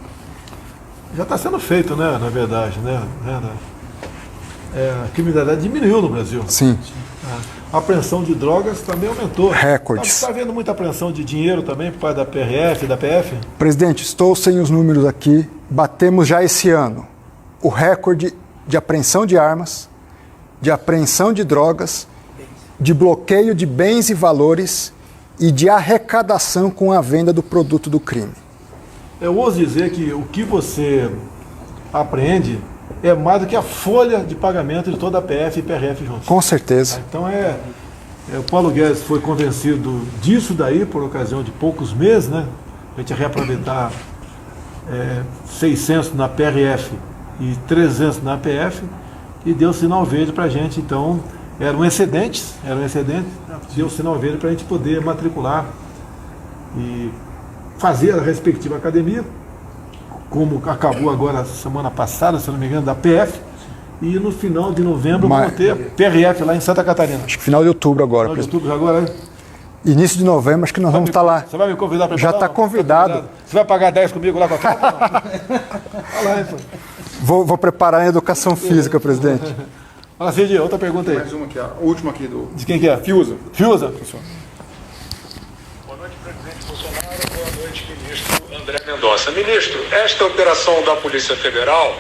Já está sendo feito, né, na verdade, né? A criminalidade diminuiu no Brasil. Sim. A apreensão de drogas também aumentou. Recordes. Está havendo muita apreensão de dinheiro também por parte da PRF, da PF? Presidente, estou sem os números aqui. Batemos já esse ano o recorde de apreensão de armas, de apreensão de drogas, de bloqueio de bens e valores e de arrecadação com a venda do produto do crime. Eu ouso dizer que o que você apreende é mais do que a folha de pagamento de toda a PF e PRF juntos. Com certeza. Então o Paulo Guedes foi convencido disso daí por ocasião de poucos meses, né? A gente ia reaproveitar 600 na PRF e 300 na PF e deu sinal verde para a gente. Então eram excedentes, deu sinal verde para a gente poder matricular e fazer a respectiva academia, como acabou agora semana passada, se não me engano, da PF, e no final de novembro vamos ter PRF lá em Santa Catarina. Acho que final de outubro agora. Final de outubro agora, né? Início de novembro, acho que nós vamos estar lá. Você vai me convidar para ir? Já está convidado. Você vai pagar 10 comigo lá com a foto? Olha lá, então. Vou preparar a educação física, presidente. Fala, Cid, outra pergunta aí. Mais uma aqui, a última aqui do... De quem que é? Fiuza. Fiuza? Boa noite, presidente Bolsonaro. Boa noite, ministro André Mendonça. Ministro, esta operação da Polícia Federal,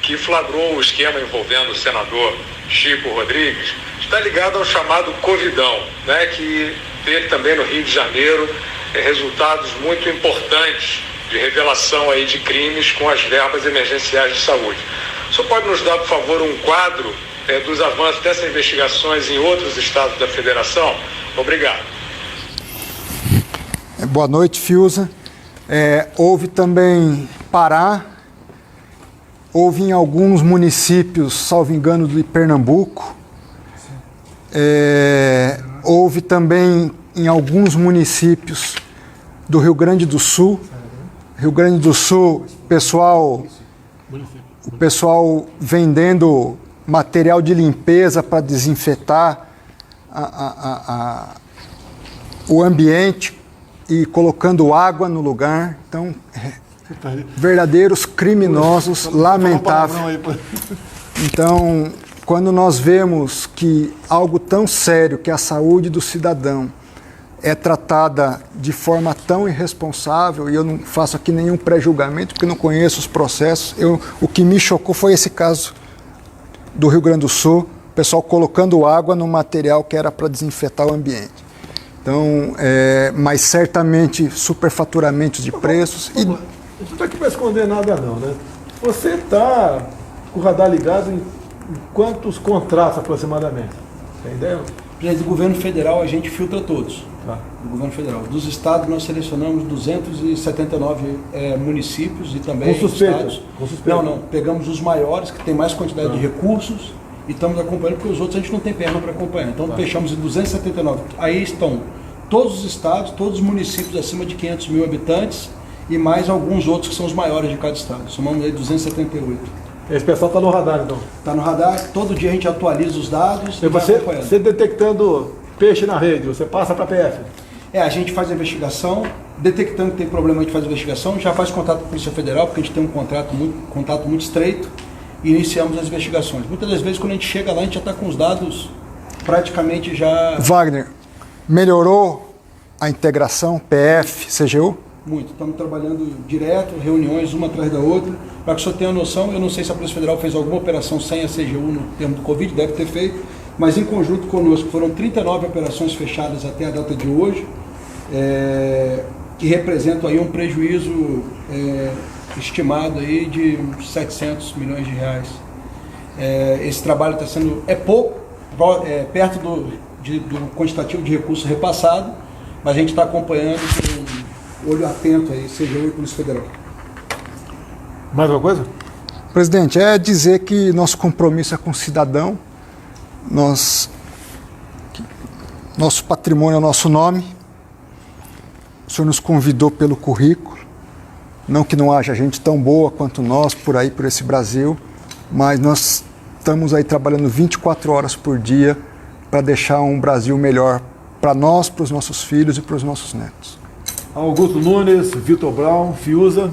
que flagrou o esquema envolvendo o senador Chico Rodrigues, está ligada ao chamado Covidão, né, que teve também no Rio de Janeiro resultados muito importantes de revelação aí de crimes com as verbas emergenciais de saúde. O senhor pode nos dar, por favor, um quadro dos avanços dessas investigações em outros estados da federação? Obrigado. Boa noite, Fiuza. Houve também Pará, houve em alguns municípios, salvo engano, de Pernambuco, houve também em alguns municípios do Rio Grande do Sul. Rio Grande do Sul, o pessoal vendendo material de limpeza para desinfetar o ambiente e colocando água no lugar. Então, verdadeiros criminosos, lamentável. Então, quando nós vemos que algo tão sério, que é a saúde do cidadão, é tratada de forma tão irresponsável, e eu não faço aqui nenhum pré-julgamento, porque não conheço os processos, o que me chocou foi esse caso do Rio Grande do Sul, o pessoal colocando água no material que era para desinfetar o ambiente. Então, mas certamente superfaturamentos de preços. Você não está aqui para esconder nada não, né? Você está com o radar ligado em quantos contratos aproximadamente? Tem ideia? Do governo federal a gente filtra todos. Tá. Do governo federal. Dos estados nós selecionamos 279 municípios e também com suspeita, estados. com suspeita. Não, pegamos os maiores, que tem mais quantidade de recursos, e estamos acompanhando, porque os outros a gente não tem perna para acompanhar. Então fechamos em 279. Aí estão todos os estados, todos os municípios acima de 500 mil habitantes e mais alguns outros que são os maiores de cada estado. Somamos aí 278. Esse pessoal está no radar, então? Está no radar, todo dia a gente atualiza os dados e vai acompanhando. Você detectando peixe na rede, você passa para a PF? A gente faz a investigação, detectando que tem problema a gente faz a investigação, já faz contato com a Polícia Federal, porque a gente tem um contato muito estreito, e iniciamos as investigações. Muitas das vezes quando a gente chega lá, a gente já está com os dados praticamente já... Wagner, melhorou a integração PF, CGU? muito. Estamos trabalhando direto, reuniões uma atrás da outra. Para que o senhor tenha noção, eu não sei se a Polícia Federal fez alguma operação sem a CGU no termo do Covid, deve ter feito, mas em conjunto conosco foram 39 operações fechadas até a data de hoje, que representam aí um prejuízo estimado aí de uns 700 milhões de reais. Esse trabalho está sendo, pouco, perto do quantitativo de recursos repassado, mas a gente está acompanhando com olho atento aí, CGU e Polícia Federal. Mais alguma coisa? Presidente, dizer que nosso compromisso é com o cidadão, nosso patrimônio é o nosso nome, o senhor nos convidou pelo currículo, não que não haja gente tão boa quanto nós por aí, por esse Brasil, mas nós estamos aí trabalhando 24 horas por dia para deixar um Brasil melhor para nós, para os nossos filhos e para os nossos netos. Augusto Nunes, Vitor Brown, Fiuza,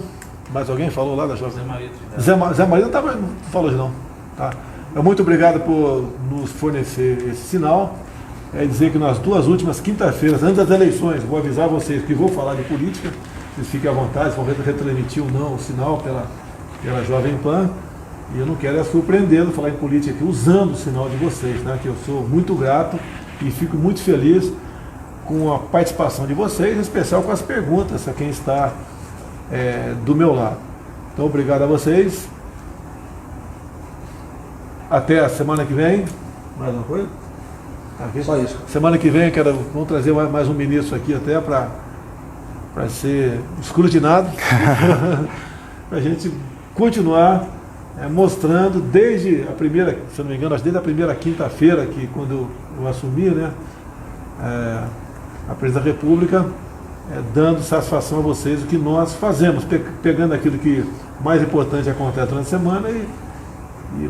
mais alguém falou lá da Jovem? Zé Marito não falou hoje não. Tá. Muito obrigado por nos fornecer esse sinal. Dizer que nas 2 últimas quinta-feiras, antes das eleições, vou avisar vocês que vou falar de política, vocês fiquem à vontade, vão retransmitir ou não o sinal pela Jovem Pan. E eu não quero surpreendê-lo falar em política aqui usando o sinal de vocês, né? Que eu sou muito grato e fico muito feliz com a participação de vocês, em especial com as perguntas a quem está do meu lado. Então, obrigado a vocês. Até a semana que vem. Mais uma coisa? Só isso. Semana que vem vamos trazer mais um ministro aqui até para ser escrutinado, para a gente continuar mostrando desde a primeira, se eu não me engano, desde a primeira quinta-feira, que quando eu assumi, né, a presidência da República, dando satisfação a vocês o que nós fazemos, pegando aquilo que mais importante acontece durante a semana e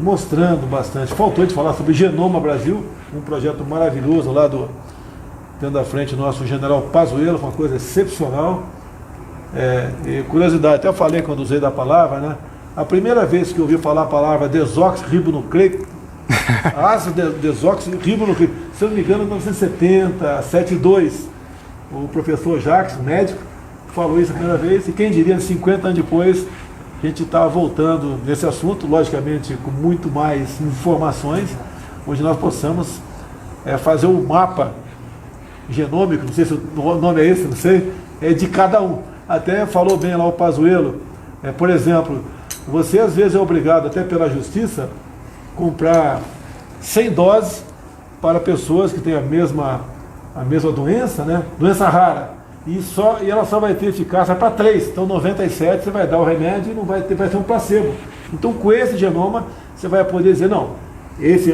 mostrando bastante. Faltou de falar sobre Genoma Brasil, um projeto maravilhoso lá tendo à frente o nosso general Pazuello, uma coisa excepcional. E curiosidade, até eu falei quando usei da palavra, né? A primeira vez que eu ouvi falar a palavra desoxirribonucleico, ácido desoxirribonucleico, se eu não me engano, em 1970, 72, o professor Jacques, médico, falou isso a primeira vez, e quem diria, 50 anos depois, a gente está voltando nesse assunto, logicamente com muito mais informações, onde nós possamos fazer um mapa genômico, não sei se o nome é esse, não sei, de cada um. Até falou bem lá o Pazuello, por exemplo, você às vezes é obrigado, até pela justiça, comprar 100 doses para pessoas que têm a mesma doença, né? Doença rara, e ela só vai ter eficácia para 3, então 97 você vai dar o remédio e não vai ter um placebo. Então com esse genoma você vai poder dizer, não,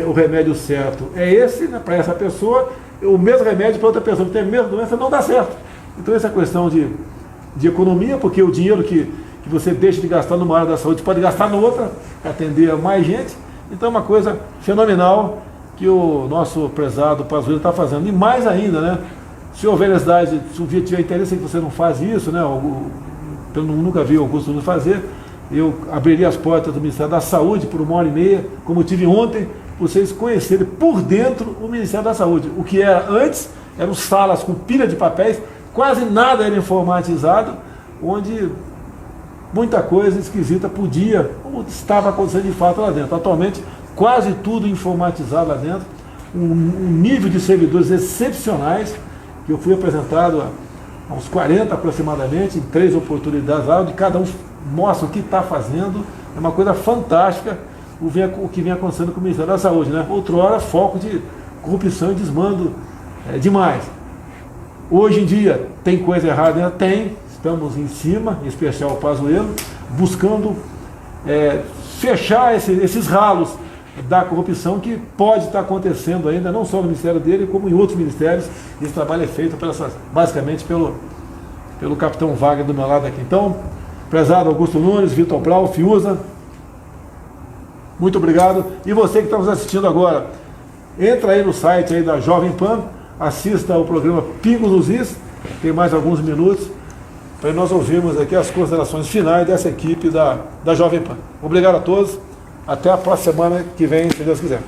o remédio certo é esse, né, para essa pessoa, o mesmo remédio para outra pessoa que tem a mesma doença não dá certo. Então essa questão de economia, porque o dinheiro que você deixa de gastar numa área da saúde pode gastar na outra, para atender a mais gente. Então é uma coisa fenomenal que o nosso prezado Pazuello está fazendo. E mais ainda, né? Se houver necessidade, se o dia tiver interesse em que você não faz isso, né? Eu nunca vi o Augusto Nunes fazer, eu abriria as portas do Ministério da Saúde por 1h30, como eu tive ontem, para vocês conhecerem por dentro o Ministério da Saúde. O que era antes, eram salas com pilha de papéis, quase nada era informatizado, onde muita coisa esquisita podia, ou estava acontecendo de fato lá dentro. Atualmente, quase tudo informatizado lá dentro, um nível de servidores excepcionais, que eu fui apresentado há uns 40 aproximadamente, em 3 oportunidades lá, onde cada um mostra o que está fazendo. É uma coisa fantástica o que vem acontecendo com o Ministério da Saúde, né? Outrora, foco de corrupção e desmando demais. Hoje em dia, tem coisa errada, né? Tem. Estamos em cima, em especial o Pazuello, buscando fechar esses ralos da corrupção que pode estar acontecendo ainda, não só no ministério dele, como em outros ministérios. Esse trabalho é feito basicamente pelo capitão Wagner do meu lado aqui. Então, prezado Augusto Nunes, Vitor Brown, Fiuza, muito obrigado. E você que está nos assistindo agora, entra aí no site aí da Jovem Pan, assista ao programa Pingos nos Is, tem mais alguns minutos, para nós ouvirmos aqui as considerações finais dessa equipe da Jovem Pan. Obrigado a todos, até a próxima semana que vem, se Deus quiser.